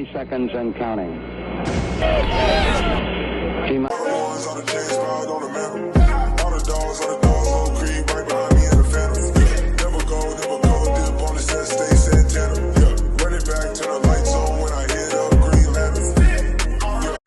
30 seconds and counting.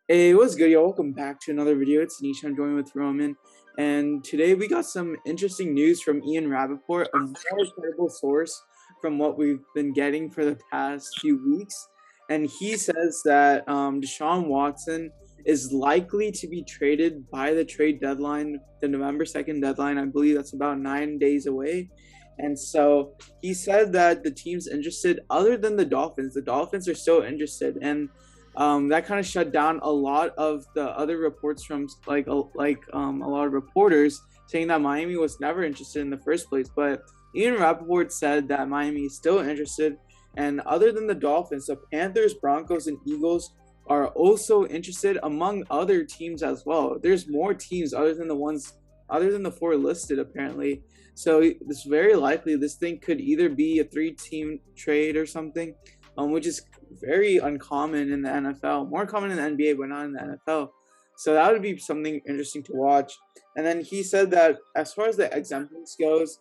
Hey, what's good, y'all? Welcome back to another video. It's Anish. I'm joined with Roman, and today we got some interesting news from Ian Rappaport, a more credible source from what we've been getting for the past few weeks. And he says that Deshaun Watson is likely to be traded by the trade deadline, the November 2nd deadline. I believe that's about 9 days away. And so he said that the team's interested, other than the Dolphins. The Dolphins are still interested, and that kind of shut down a lot of the other reports from a lot of reporters saying that Miami was never interested in the first place. But Ian Rappaport said that Miami is still interested, and other than the Dolphins, the Panthers, Broncos, and Eagles are also interested, among other teams as well. There's more teams other than the four listed apparently. So it's very likely this thing could either be a 3-team trade or something, which is very uncommon in the NFL, more common in the NBA, but not in the NFL. So that would be something interesting to watch. And then he said that as far as the exempt list goes,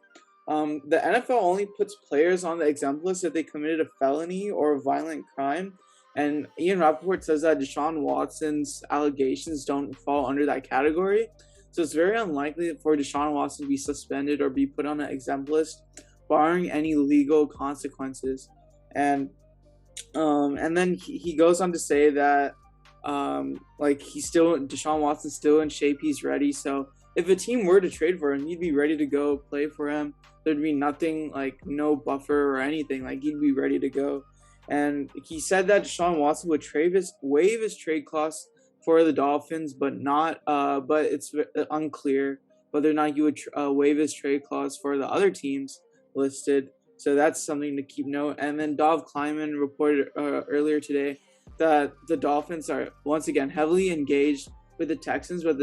the NFL only puts players on the exempt list if they committed a felony or a violent crime. And Ian Rappaport says that Deshaun Watson's allegations don't fall under that category. So it's very unlikely for Deshaun Watson to be suspended or be put on an exempt list, barring any legal consequences. And then he goes on to say that Deshaun Watson's still in shape, he's ready. So if a team were to trade for him, he'd be ready to go play for him. There'd be nothing, no buffer or anything. He'd be ready to go. And he said that Deshaun Watson would waive his trade clause for the Dolphins, but it's unclear whether or not he would waive his trade clause for the other teams listed. So that's something to keep note. And then Dov Kleiman reported earlier today that the Dolphins are once again heavily engaged with the Texans, but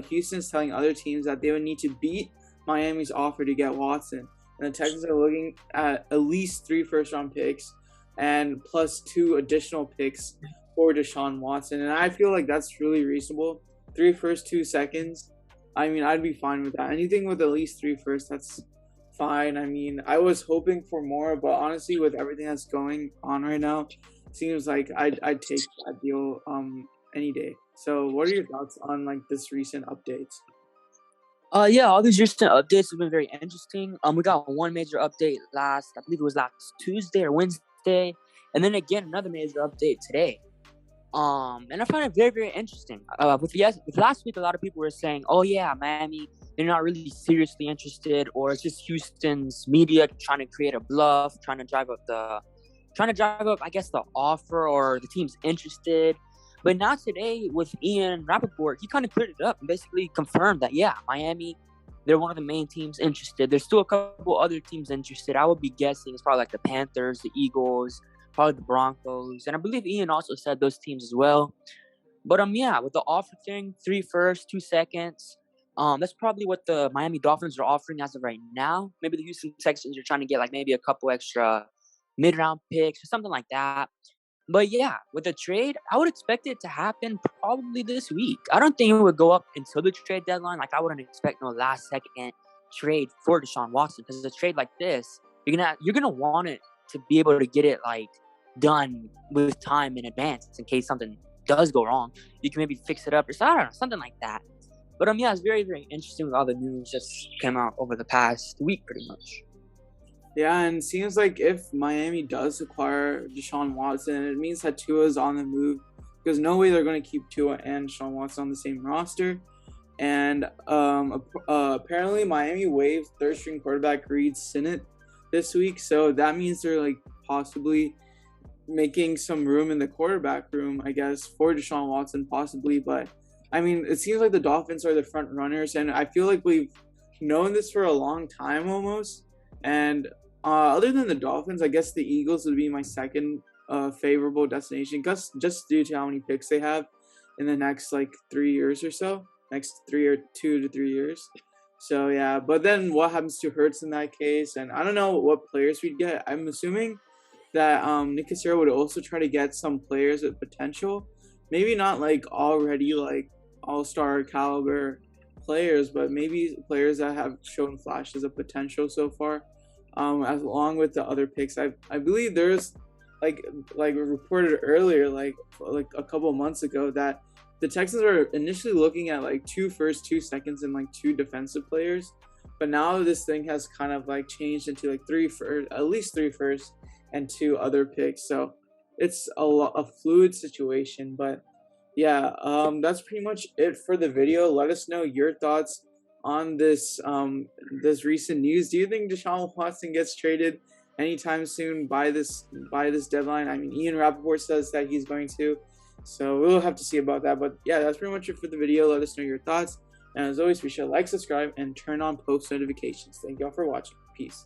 Houston's telling other teams that they would need to beat Miami's offer to get Watson. And the Texans are looking at least 3 first-round picks and plus 2 additional picks for Deshaun Watson. And I feel like that's really reasonable. 3 firsts, 2 seconds. I mean, I'd be fine with that. Anything with at least 3 firsts, that's fine. I mean, I was hoping for more, but honestly, with everything that's going on right now, it seems like I'd take that deal any day. So what are your thoughts on this recent updates? Yeah, all these recent updates have been very interesting. We got one major update I believe it was last Tuesday or Wednesday, and then again another major update today. And I find it very, very interesting. With last week, a lot of people were saying, "Oh yeah, Miami, they're not really seriously interested, or it's just Houston's media trying to create a bluff, trying to drive up, I guess, the offer, or the team's interested." But now today, with Ian Rappaport, he kind of cleared it up and basically confirmed that, yeah, Miami, they're one of the main teams interested. There's still a couple other teams interested. I would be guessing it's probably the Panthers, the Eagles, probably the Broncos, and I believe Ian also said those teams as well. But yeah, with the offer thing, 3 firsts, 2 seconds, that's probably what the Miami Dolphins are offering as of right now. Maybe the Houston Texans are trying to get maybe a couple extra mid-round picks or something like that. But yeah, with the trade, I would expect it to happen probably this week. I don't think it would go up until the trade deadline. I wouldn't expect no last-second trade for Deshaun Watson, because a trade like this, you're gonna want it to be able to get it done with time in advance in case something does go wrong. You can maybe fix it up or something like that. But yeah, it's very, very interesting with all the news that's came out over the past week, pretty much. Yeah, and it seems like if Miami does acquire Deshaun Watson, it means that Tua's on the move, because no way they're going to keep Tua and Deshaun Watson on the same roster. And apparently Miami waived third-string quarterback Reed Sinnett this week, so that means they're possibly making some room in the quarterback room, I guess, for Deshaun Watson possibly. But I mean, it seems like the Dolphins are the front runners, and I feel like we've known this for a long time almost. And other than the Dolphins, I guess the Eagles would be my second favorable destination, just due to how many picks they have in the next 3 years or so, next 2 to 3 years. So yeah, but then what happens to Hurts in that case? And I don't know what players we'd get. I'm assuming that Nick Cassero would also try to get some players with potential, maybe not like already like all-star caliber players, but maybe players that have shown flashes of potential so far. As along with the other picks, I believe there's like reported earlier, like a couple of months ago, that the Texans were initially looking at like 2 firsts, 2 seconds, and like 2 defensive players, but now this thing has kind of like changed into like 3 firsts, at least 3 firsts, and 2 other picks. So it's a fluid situation, but yeah, that's pretty much it for the video. Let us know your thoughts on this recent news. Do you think Deshaun Watson gets traded anytime soon by this deadline? I mean, Ian Rappaport says that he's going to, so we'll have to see about that. But yeah, that's pretty much it for the video. Let us know your thoughts, and as always, be sure to like, subscribe, and turn on post notifications. Thank y'all for watching. Peace.